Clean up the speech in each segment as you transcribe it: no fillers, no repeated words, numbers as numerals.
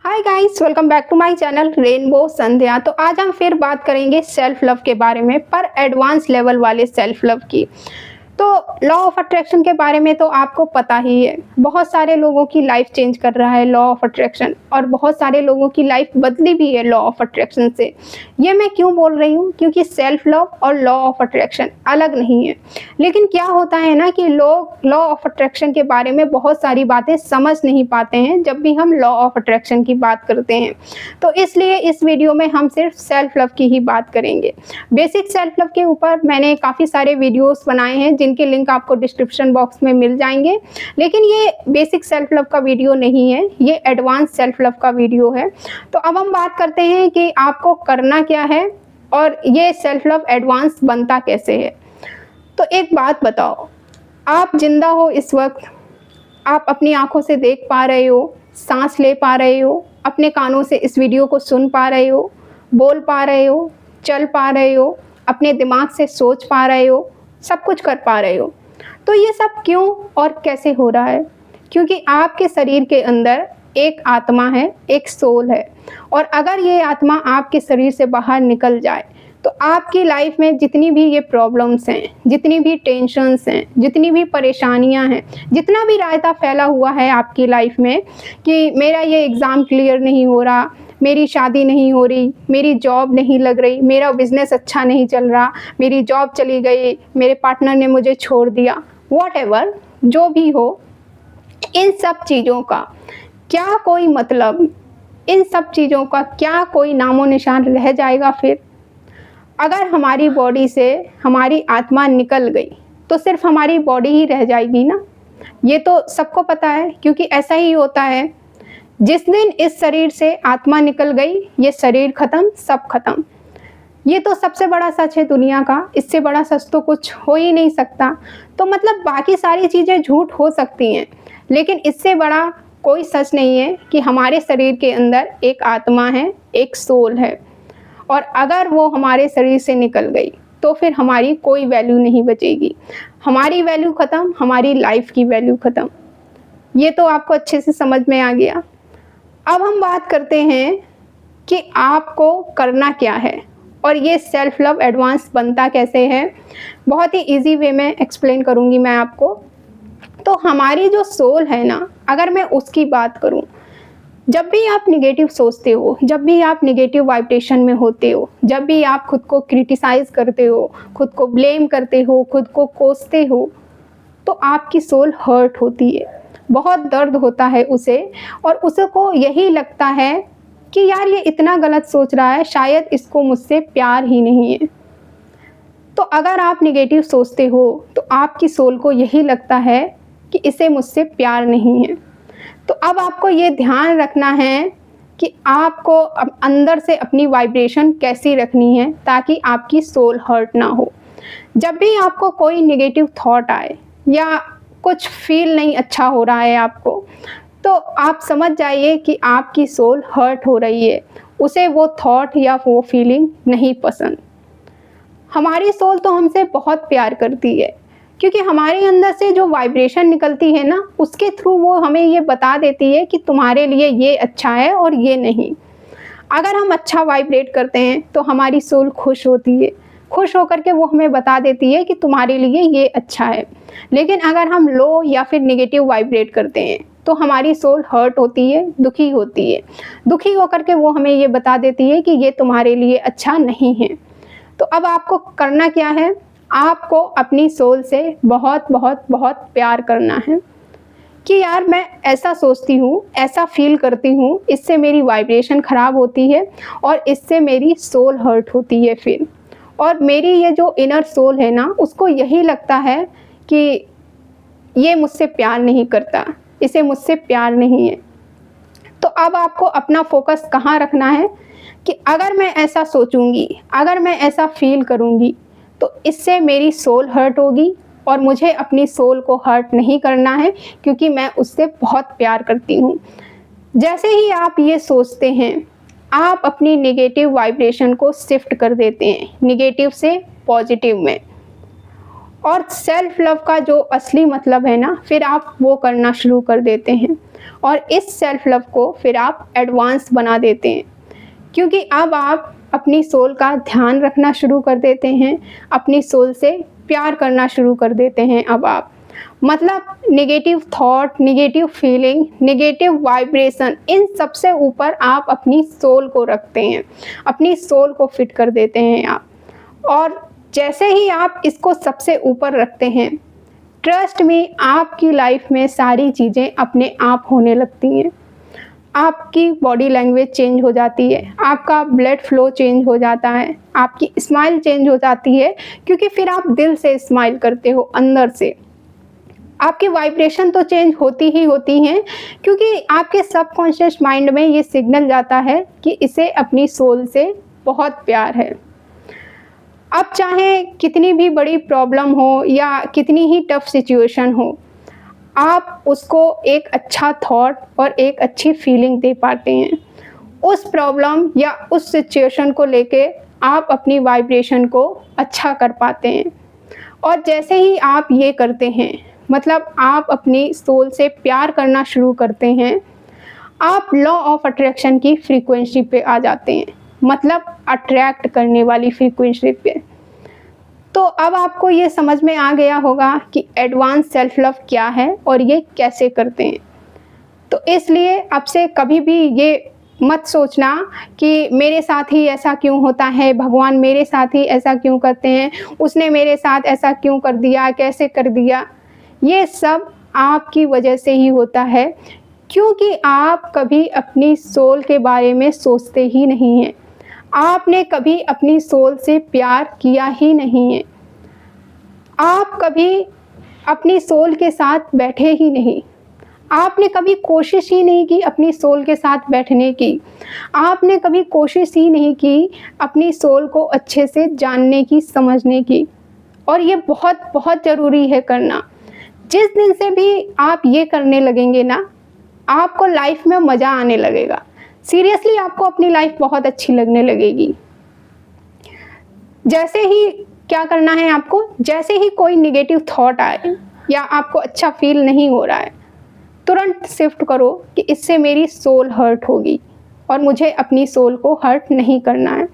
Hi guys, welcome back to my channel rainbow Sandhya. तो आज हम फिर बात करेंगे सेल्फ लव के बारे में, पर एडवांस लेवल वाले सेल्फ लव की। तो लॉ ऑफ अट्रैक्शन के बारे में तो आपको पता ही है, बहुत सारे लोगों की लाइफ चेंज कर रहा है लॉ ऑफ अट्रैक्शन, और बहुत सारे लोगों की लाइफ बदली भी है लॉ ऑफ अट्रैक्शन से। ये मैं क्यों बोल रही हूँ, क्योंकि सेल्फ लव और लॉ ऑफ अट्रैक्शन अलग नहीं है। लेकिन क्या होता है ना कि लोग लॉ ऑफ अट्रैक्शन के बारे में बहुत सारी बातें समझ नहीं पाते हैं जब भी हम लॉ ऑफ अट्रैक्शन की बात करते हैं। तो इसलिए इस वीडियो में हम सिर्फ सेल्फ लव की ही बात करेंगे। बेसिक सेल्फ लव के ऊपर मैंने काफ़ी सारे वीडियोस बनाए हैं जिनके लिंक आपको डिस्क्रिप्शन बॉक्स में मिल जाएंगे, लेकिन ये बेसिक सेल्फ लव का वीडियो नहीं है, ये एडवांस सेल्फ लव का वीडियो है। तो अब हम बात करते हैं कि आपको करना क्या है और ये सेल्फ लव एडवांस बनता कैसे है। तो एक बात बताओ, आप जिंदा हो इस वक्त, आप अपनी आंखों से देख पा रहे हो, सांस ले पा रहे हो, अपने कानों से इस वीडियो को सुन पा रहे हो, बोल पा रहे हो, चल पा रहे हो, अपने दिमाग से सोच पा रहे हो, सब कुछ कर पा रहे हो। तो ये सब क्यों और कैसे हो रहा है? क्योंकि आपके शरीर के अंदर एक आत्मा है, एक सोल है, और अगर ये आत्मा आपके शरीर से बाहर निकल जाए तो आपकी लाइफ में जितनी भी ये प्रॉब्लम्स हैं, जितनी भी टेंशन्स हैं, जितनी भी परेशानियां हैं, जितना भी रायता फैला हुआ है आपकी लाइफ में कि मेरा ये एग्ज़ाम क्लियर नहीं हो रहा, मेरी शादी नहीं हो रही, मेरी जॉब नहीं लग रही, मेरा बिज़नेस अच्छा नहीं चल रहा, मेरी जॉब चली गई, मेरे पार्टनर ने मुझे छोड़ दिया, व्हाटएवर जो भी हो, इन सब चीज़ों का क्या कोई मतलब, इन सब चीज़ों का क्या कोई नामो निशान रह जाएगा? फिर अगर हमारी बॉडी से हमारी आत्मा निकल गई तो सिर्फ हमारी बॉडी ही रह जाएगी ना। ये तो सबको पता है, क्योंकि ऐसा ही होता है। जिस दिन इस शरीर से आत्मा निकल गई, ये शरीर खत्म, सब खत्म। ये तो सबसे बड़ा सच है दुनिया का, इससे बड़ा सच तो कुछ हो ही नहीं सकता। तो मतलब बाकी सारी चीज़ें झूठ हो सकती हैं, लेकिन इससे बड़ा कोई सच नहीं है कि हमारे शरीर के अंदर एक आत्मा है, एक सोल है, और अगर वो हमारे शरीर से निकल गई तो फिर हमारी कोई वैल्यू नहीं बचेगी। हमारी वैल्यू ख़त्म, हमारी लाइफ की वैल्यू ख़त्म। ये तो आपको अच्छे से समझ में आ गया। अब हम बात करते हैं कि आपको करना क्या है और ये सेल्फ लव एडवांस बनता कैसे है। बहुत ही इजी वे में एक्सप्लेन करूँगी मैं आपको। तो हमारी जो सोल है ना, अगर मैं उसकी बात करूँ, जब भी आप निगेटिव सोचते हो, जब भी आप निगेटिव वाइब्रेशन में होते हो, जब भी आप खुद को क्रिटिसाइज़ करते हो, खुद को ब्लेम करते हो, खुद को कोसते हो, तो आपकी सोल हर्ट होती है, बहुत दर्द होता है उसे, और उसको यही लगता है कि यार ये इतना गलत सोच रहा है, शायद इसको मुझसे प्यार ही नहीं है। तो अगर आप निगेटिव सोचते हो तो आपकी सोल को यही लगता है कि इसे मुझसे प्यार नहीं है। तो अब आपको ये ध्यान रखना है कि आपको अंदर से अपनी वाइब्रेशन कैसी रखनी है ताकि आपकी सोल हर्ट ना हो। जब भी आपको कोई नेगेटिव थॉट आए या कुछ फील नहीं अच्छा हो रहा है आपको, तो आप समझ जाइए कि आपकी सोल हर्ट हो रही है, उसे वो थॉट या वो फीलिंग नहीं पसंद। हमारी सोल तो हमसे बहुत प्यार करती है, क्योंकि हमारे अंदर से जो वाइब्रेशन निकलती है ना, उसके थ्रू वो हमें ये बता देती है कि तुम्हारे लिए ये अच्छा है और ये नहीं। अगर हम अच्छा वाइब्रेट करते हैं तो हमारी सोल खुश होती है, खुश होकर के वो हमें बता देती है कि तुम्हारे लिए ये अच्छा है। लेकिन अगर हम लो या फिर नेगेटिव वाइब्रेट करते हैं तो हमारी सोल हर्ट होती है, दुखी होती है। दुखी होकर के वो हमें ये बता देती है कि ये तुम्हारे लिए अच्छा नहीं है। तो अब आपको करना क्या है? आपको अपनी सोल से बहुत बहुत बहुत प्यार करना है कि यार मैं ऐसा सोचती हूँ, ऐसा फील करती हूँ, इससे मेरी वाइब्रेशन ख़राब होती है और इससे मेरी सोल हर्ट होती है फिर। और मेरी ये जो इनर सोल है ना, उसको यही लगता है कि ये मुझसे प्यार नहीं करता, इसे मुझसे प्यार नहीं है। तो अब आपको अपना फोकस कहाँ रखना है कि अगर मैं ऐसा सोचूंगी, अगर मैं ऐसा फील करूंगी, तो इससे मेरी सोल हर्ट होगी, और मुझे अपनी सोल को हर्ट नहीं करना है क्योंकि मैं उससे बहुत प्यार करती हूँ। जैसे ही आप ये सोचते हैं, आप अपनी नेगेटिव वाइब्रेशन को शिफ्ट कर देते हैं, नेगेटिव से पॉजिटिव में। और सेल्फ लव का जो असली मतलब है ना, फिर आप वो करना शुरू कर देते हैं। और इस सेल्फ लव को फिर आप एडवांस बना देते हैं, क्योंकि अब आप अपनी सोल का ध्यान रखना शुरू कर देते हैं, अपनी सोल से प्यार करना शुरू कर देते हैं। अब आप मतलब negative thought, negative feeling, negative vibration, इन सबसे ऊपर आप अपनी सोल को रखते हैं, अपनी सोल को फिट कर देते हैं आप। और जैसे ही आप इसको सबसे ऊपर रखते हैं, ट्रस्ट में आपकी लाइफ में सारी चीज़ें अपने आप होने लगती हैं। आपकी बॉडी लैंग्वेज चेंज हो जाती है, आपका ब्लड फ्लो चेंज हो जाता है, आपकी स्माइल चेंज हो जाती है, क्योंकि फिर आप दिल से स्माइल करते हो, अंदर से। आपकी वाइब्रेशन तो चेंज होती ही होती हैं, क्योंकि आपके सबकॉन्शियस माइंड में ये सिग्नल जाता है कि इसे अपनी सोल से बहुत प्यार है। अब चाहे कितनी भी बड़ी प्रॉब्लम हो या कितनी ही टफ सिचुएशन हो, आप उसको एक अच्छा थॉट और एक अच्छी फीलिंग दे पाते हैं। उस प्रॉब्लम या उस सिचुएशन को लेके आप अपनी वाइब्रेशन को अच्छा कर पाते हैं। और जैसे ही आप ये करते हैं, मतलब आप अपनी सोल से प्यार करना शुरू करते हैं, आप लॉ ऑफ अट्रैक्शन की फ्रीक्वेंसी पे आ जाते हैं, मतलब अट्रैक्ट करने वाली फ्रीक्वेंसी पे। तो अब आपको ये समझ में आ गया होगा कि एडवांस सेल्फ लव क्या है और ये कैसे करते हैं। तो इसलिए अब से कभी भी ये मत सोचना कि मेरे साथ ही ऐसा क्यों होता है, भगवान मेरे साथ ही ऐसा क्यों करते हैं, उसने मेरे साथ ऐसा क्यों कर दिया, कैसे कर दिया। ये सब आपकी वजह से ही होता है, क्योंकि आप कभी अपनी सोल के बारे में सोचते ही नहीं हैं। आपने कभी अपनी सोल से प्यार किया ही नहीं है। आप कभी अपनी सोल के साथ बैठे ही नहीं। आपने कभी कोशिश ही नहीं की अपनी सोल के साथ बैठने की। आपने कभी कोशिश ही नहीं की अपनी सोल को अच्छे से जानने की, समझने की। और ये बहुत बहुत ज़रूरी है करना। जिस दिन से भी आप ये करने लगेंगे ना, आपको लाइफ में मज़ा आने लगेगा। सीरियसली आपको अपनी लाइफ बहुत अच्छी लगने लगेगी। जैसे ही क्या करना है आपको, जैसे ही कोई नेगेटिव थॉट आए या आपको अच्छा फील नहीं हो रहा है, तुरंत शिफ्ट करो कि इससे मेरी सोल हर्ट होगी और मुझे अपनी सोल को हर्ट नहीं करना है।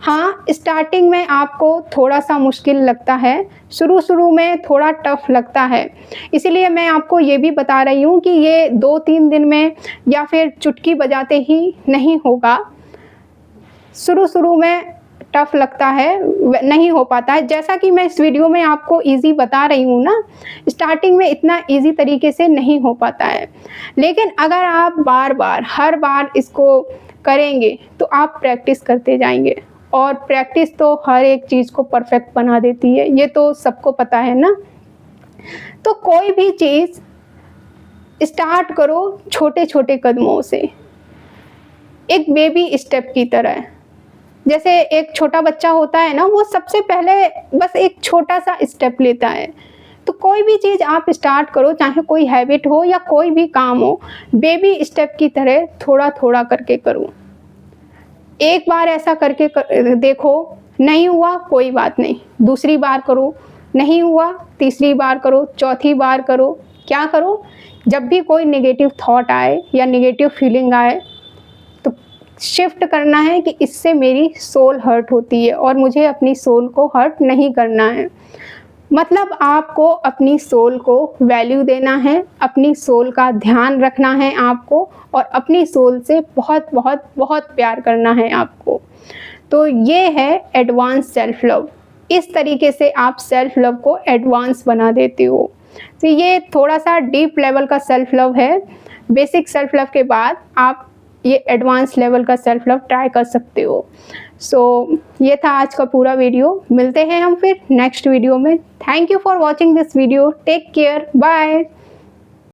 हाँ, स्टार्टिंग में आपको थोड़ा सा मुश्किल लगता है, शुरू में थोड़ा टफ लगता है, इसीलिए मैं आपको ये भी बता रही हूँ कि ये 2-3 दिन में या फिर चुटकी बजाते ही नहीं होगा। शुरू में टफ लगता है, नहीं हो पाता है। जैसा कि मैं इस वीडियो में आपको इजी बता रही हूँ ना, स्टार्टिंग में इतना इजी तरीके से नहीं हो पाता है, लेकिन अगर आप बार-बार हर बार इसको करेंगे तो आप प्रैक्टिस करते जाएंगे, और प्रैक्टिस तो हर एक चीज़ को परफेक्ट बना देती है, ये तो सबको पता है ना। तो कोई भी चीज़ स्टार्ट करो छोटे-छोटे कदमों से, एक बेबी स्टेप की तरह। जैसे एक छोटा बच्चा होता है ना, वो सबसे पहले बस एक छोटा सा स्टेप लेता है। तो कोई भी चीज़ आप स्टार्ट करो, चाहे कोई हैबिट हो या कोई भी काम हो, बेबी स्टेप की तरह थोड़ा थोड़ा करके करो। एक बार ऐसा करके देखो, नहीं हुआ कोई बात नहीं, दूसरी बार करो, नहीं हुआ तीसरी बार करो, चौथी बार करो। क्या करो, जब भी कोई नेगेटिव थॉट आए या नेगेटिव फीलिंग आए, शिफ्ट करना है कि इससे मेरी सोल हर्ट होती है और मुझे अपनी सोल को हर्ट नहीं करना है। मतलब आपको अपनी सोल को वैल्यू देना है, अपनी सोल का ध्यान रखना है आपको, और अपनी सोल से बहुत बहुत बहुत प्यार करना है आपको। तो ये है एडवांस सेल्फ लव। इस तरीके से आप सेल्फ लव को एडवांस बना देते हो। तो ये थोड़ा सा डीप लेवल का सेल्फ लव है। बेसिक सेल्फ लव के बाद आप ये एडवांस लेवल का सेल्फ लव ट्राई कर सकते हो। सो ये था आज का पूरा वीडियो। मिलते हैं हम फिर नेक्स्ट वीडियो में। Thank you for watching this video. Take care, bye.